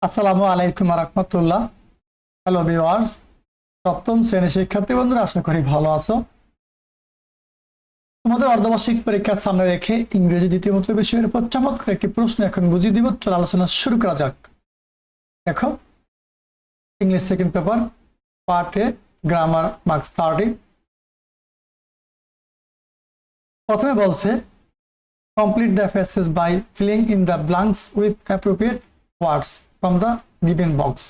আসসালামু আলাইকুম রাহমাতুল্লাহ। হ্যালো ভিউয়ার্স, সপ্তম শ্রেণীর শিক্ষার্থী বন্ধুরা, আশা করি ভালো আছো। তোমাদের অর্ধবার্ষিক পরীক্ষার সামনে রেখে ইংরেজি দ্বিতীয় মতো বিষয়ের উপর চমৎকার একটি প্রশ্ন এখন বুঝিয়ে দিব। চলো আলোচনা শুরু করা যাক। দেখো, English second paper, part A, grammar, marks 30। প্রথমে বলছে complete the passage by filling in the blanks with appropriate words from the given box.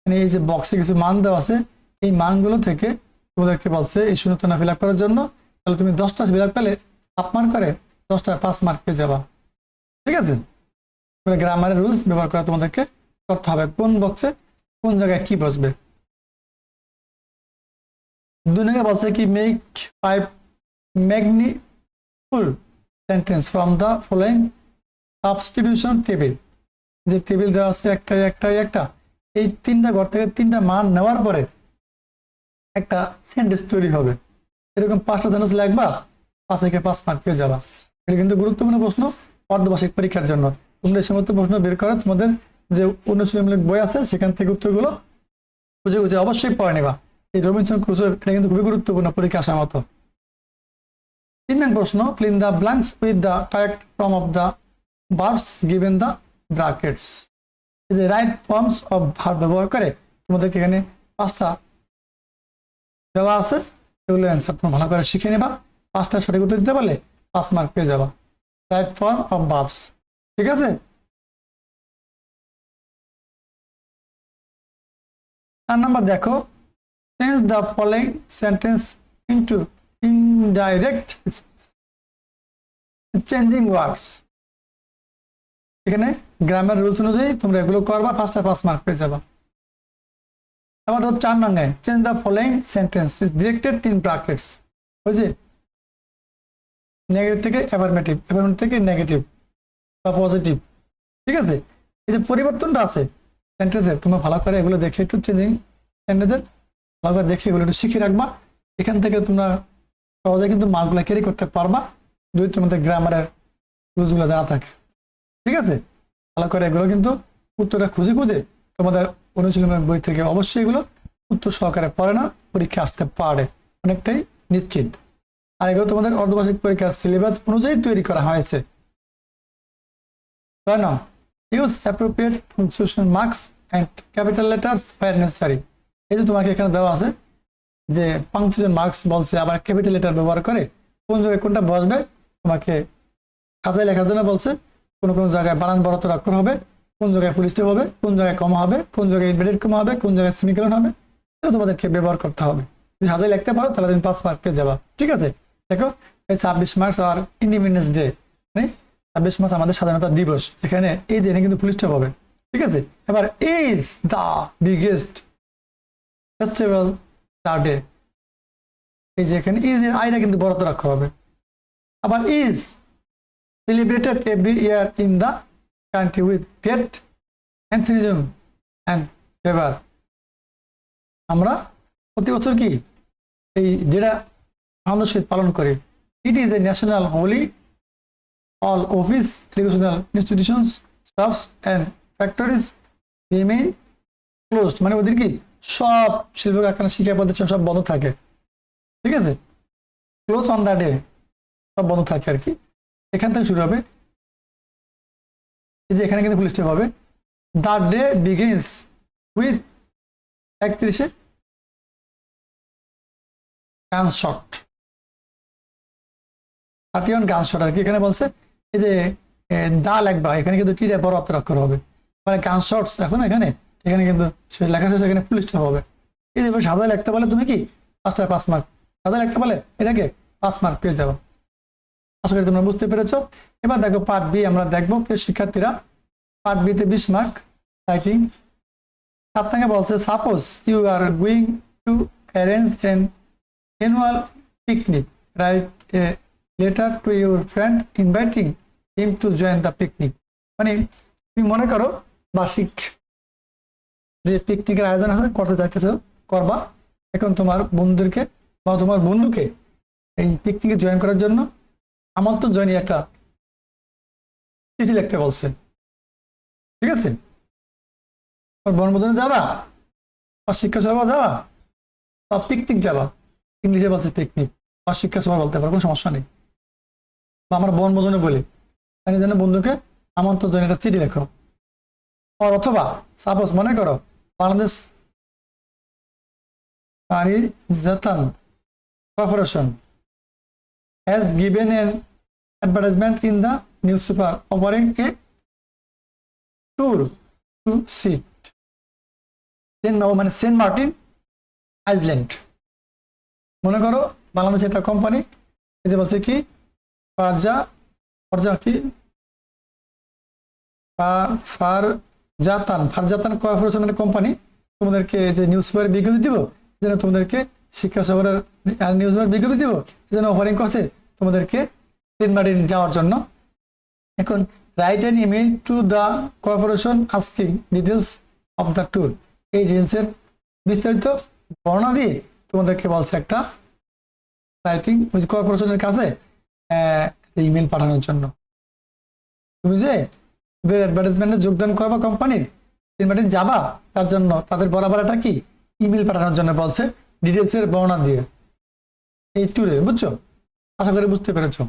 মানে এই যে বক্সে কিছু মান দেওয়া আছে, এই মানগুলো থেকে তোমাদেরকে বলছে এই শূন্যতা ফিল আপ করার জন্য। তাহলে তুমি 10টা ফিল আপ পেলে হাফ মার্ক করে 10টা 5 মার্ক পেয়ে যাবা। ঠিক আছে, গ্রামারের রুলস ব্যবহার করে তোমাদেরকে করতে হবে কোন বক্সে কোন জায়গায় কি বসবে। দুনিয়া বলছে কি make 5 meaningful sentence from the following substitution table. যে টেবিল দেওয়া আছে একটা এই তিনটা ঘর থেকে তিনটা মান নেওয়ার পরে একটা সেন্টেন্স তৈরি হবে। এরকম 5টা সেন্টেন্স লিখবা, 5 থেকে 5 মার্ক পেয়ে যাবা। এটা কিন্তু গুরুত্বপূর্ণ প্রশ্ন অর্ধবার্ষিক পরীক্ষার জন্য। তোমরা এই সমস্ত প্রশ্ন বের করে তোমাদের যে অনুশীলনমূলক বই আছে সেখান থেকে উত্তরগুলো খুঁজে খুঁজে অবশ্যই পড়ে নেবা। এই রবিনসন ক্রুসো এটা কিন্তু খুবই গুরুত্বপূর্ণ পরীক্ষা আসার মতো। 3 নং প্রশ্ন, fill in the blanks with the correct form of the verbs given the brackets. এই যে রাইট ফর্মস অফ ভার্ব ব্যবহার করে তোমাদেরকে এখানে 5টা দেওয়া আছে, এগুলো অ্যান্সার তুমি ভালো করে শিখে নেবা। 5টা সঠিক উত্তর দিতে পারলে 5 মার্ক পেয়ে যাবা। রাইট ফর্ম অফ ভার্বস, ঠিক আছে। 4 নাম্বার দেখো, change the following sentence into indirect speech, changing ওয়ার্ডস। এখানে গ্রামার রুলস অনুযায়ী তোমরা এগুলো করবা, 5টা 5 মার্ক পেয়ে যাবা। আবার 4 নঙ্গে change the following sentence as directed in brackets. বুঝলি, নেগেটিভ থেকে অ্যাফার্মেটিভ, অ্যাফার্মেটিভ থেকে নেগেটিভ বা পজিটিভ। ঠিক আছে, এই যে পরিবর্তনটা আছে সেন্টেন্সের, তোমরা ভালো করে এগুলো দেখে একটু চেঞ্জিং সেন্টেন্সের ভালো করে দেখে এগুলো একটু শিখে রাখবা। এখান থেকে তোমরা সহজে কিন্তু মার্কগুলো ক্যারি করতে পারবা যদি তোমাদের গ্রামারের রুলসগুলো জানা থাকে। ঠিক আছে, ভালো করে এগুলো কিন্তু উত্তরটা খুঁজে খুঁজে তোমাদের অনুশীলনের বই থেকে অবশ্যই এগুলো উত্তর সহকারে পড়ে না, পরীক্ষা আসতে পারে অনেকটাই নিশ্চিত। আর এগুলো তোমাদের অর্ধবার্ষিক পরীক্ষার সিলেবাস অনুযায়ী তৈরি করা হয়েছে। Use appropriate punctuation marks and capital letters where necessary. এই যে তোমাকে এখানে দেওয়া আছে যে পাংচুয়েশন মার্কস বলছে, আবার ক্যাপিটাল লেটার ব্যবহার করে কোন জায়গায় কোনটা বসবে তোমাকে খাতায় লেখার জন্য বলছে। কোন কোন জায়গায় বানান বড়তর অক্ষর হবে, কোন জায়গায় ফুল স্টপ হবে, কোন জায়গায় কমা হবে, কোন জায়গায় ইনভার্টেড কমা হবে, কোন জায়গায় সেমিকোলন হবে, এটা তোমাদেরকে ব্যবহার করতে হবে। যদি হাজায় লিখতে পারো তাহলে তুমি 5 মার্ক পেয়ে যাবা। ঠিক আছে, দেখো এই 26 মার্কস আর ইন্ডিপেন্ডেন্স ডে, মানে 26 মার্চ আমাদের স্বাধীনতা দিবস, এখানে এই যে কিন্তু ফুল স্টপ হবে। ঠিক আছে, এবার is the biggest festival the day, এই যে এখানে ইজ এর আইটা কিন্তু বড়তর অক্ষর হবে। আবার is celebrated every year in the country with great enthusiasm and fervor। আমরা প্রতি বছর কি এই যেটা আনন্দের সহিত পালন করি। It is a national holiday, all office, educational institutions, staffs and factories remain closed। মানে ওদের কি সব শিল্প কারখানা, শিক্ষা প্রতিষ্ঠান সব বন্ধ থাকে। ঠিক আছে, ক্লোজ অন দ্য ডে, সব বন্ধ থাকে আর কি। এখান থেকে শুরু হবে, এই যে এখানে কিন্তু ফুল স্টপ হবে। The day begins with 31 gunshot, 31 gunshot আর কি। এখানে বলছে এই যে দা লেখবা, এখানে কিন্তু টিটা বড় অক্ষর হবে, মানে গানশটস। এখন এখানে এখানে কিন্তু শেষ লেখা শেষ, এখানে ফুল স্টপ হবে। এই যে সাদা লিখতে পারলে তুমি কি 5টায় 5 মার্ক, সাদা লিখতে পারলে এটাকে 5 মার্ক পেয়ে যাবো। আশা করি তোমরা বুঝতে পেরেছ। এবার দেখো পার্ট বি আমরা দেখবো। প্রিয় শিক্ষার্থীরা, পার্ট বিতে 20 মার্ক রাইটিং। 7 থেকে বলছে suppose you are going to arrange an annual picnic, write a letter to your friend inviting him to join the picnic. মানে তুমি মনে করো বার্ষিক যে পিকনিকের আয়োজন আছে করতে চাইতেছ, করবা। এখন তোমার বন্ধুদেরকে বা তোমার বন্ধুকে এই পিকনিকে জয়েন করার জন্য আমন্ত্রণ জানিয়ে একটা চিঠি লিখতে বলছে। ঠিক আছে, বনভোজনে যাবা বা শিক্ষা সভা যাবা বা পিকনিক যাবা, ইংলিশে বলছে পিকনিক, বা শিক্ষা সভা বলতে পারো, কোনো সমস্যা নেই। বা আমরা বনভোজনে বলি, আমি যেন বন্ধুকে আমন্ত্রণ জানিয়ে একটা চিঠি লেখো। আর অথবা সাপোজ মনে করো Bangladesh Parjatan corporation has given an advertisement in the newspaper offering a tour to Saint Martin Island. মনে করো বাংলাদেশ একটা কোম্পানি, এতে বলছে কি কি ফারজাতান কর্পোরেশনের কোম্পানি তোমাদেরকে যে নিউজ পেপারে বিজ্ঞপ্তি দিব, যেন তোমাদেরকে শিক্ষা সফরের নিউজ পেপার বিজ্ঞপ্তি দিব, যেন অফারিং করছে তোমাদেরকে সেন্ট মার্টিন যাওয়ার জন্য। এখন write an email to the corporation asking details of the tour. এই ডিটেলসের বিস্তারিত বর্ণনা দিয়ে তোমাদেরকে বলছে একটা রাইটিং ওই কর্পোরেশনের কাছে ইমেল পাঠানোর জন্য। তুমি যে অ্যাডভার্টাইজমেন্টে যোগদান করবা কোম্পানির, সেন্ট মার্টিন যাবা, তার জন্য তাদের বরাবর একটা কি ইমেল পাঠানোর জন্য বলছে ডিটেলসের বর্ণনা দিয়ে এই ট্যুরে। বুঝছো? আশা করি বুঝতে পেরেছো।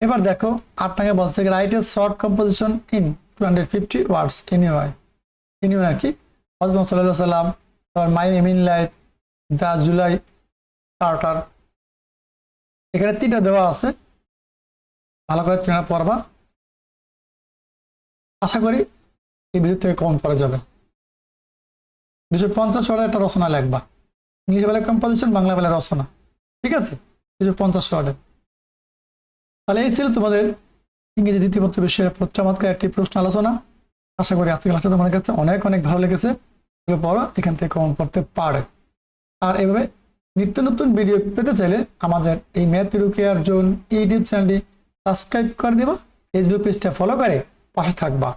এবার দেখো আপনাকে বলছে write a short composition in 250 words anyway আর কি, হযরত সাল্লাল্লাহু আলাইহি সাল্লাম, my aim in life, the July charter. এখানে 3টা দেওয়া আছে, ভালো করে তোমরা পড়বা। আশা করি এই ভিডিও থেকে কমন পড়া যাবে। 250 ওয়ার্ডের একটা রচনা লিখবা, ইংলিশ বেলায় কম্পোজিশন, বাংলা বেলায় রচনা, ঠিক আছে? 250 ওয়ার্ডের। তাহলে এই ছিল তোমাদের ইংরেজি দ্বিতীয় পত্র বিষয়ের চমৎকার একটি প্রশ্ন আলোচনা। আশা করি আজকে ক্লাসটা তোমাদের কাছে অনেক অনেক ভালো লেগেছে। পড়ো, এখান থেকে কমন পড়তে পারে। আর এভাবে নিত্য নতুন ভিডিও পেতে চাইলে আমাদের এই ম্যাথ রুকিয়ার জোন ইউটিউব চ্যানেলটি সাবস্ক্রাইব করে দেবা, ফেসবুক পেজটা ফলো করে পাশে থাকবা।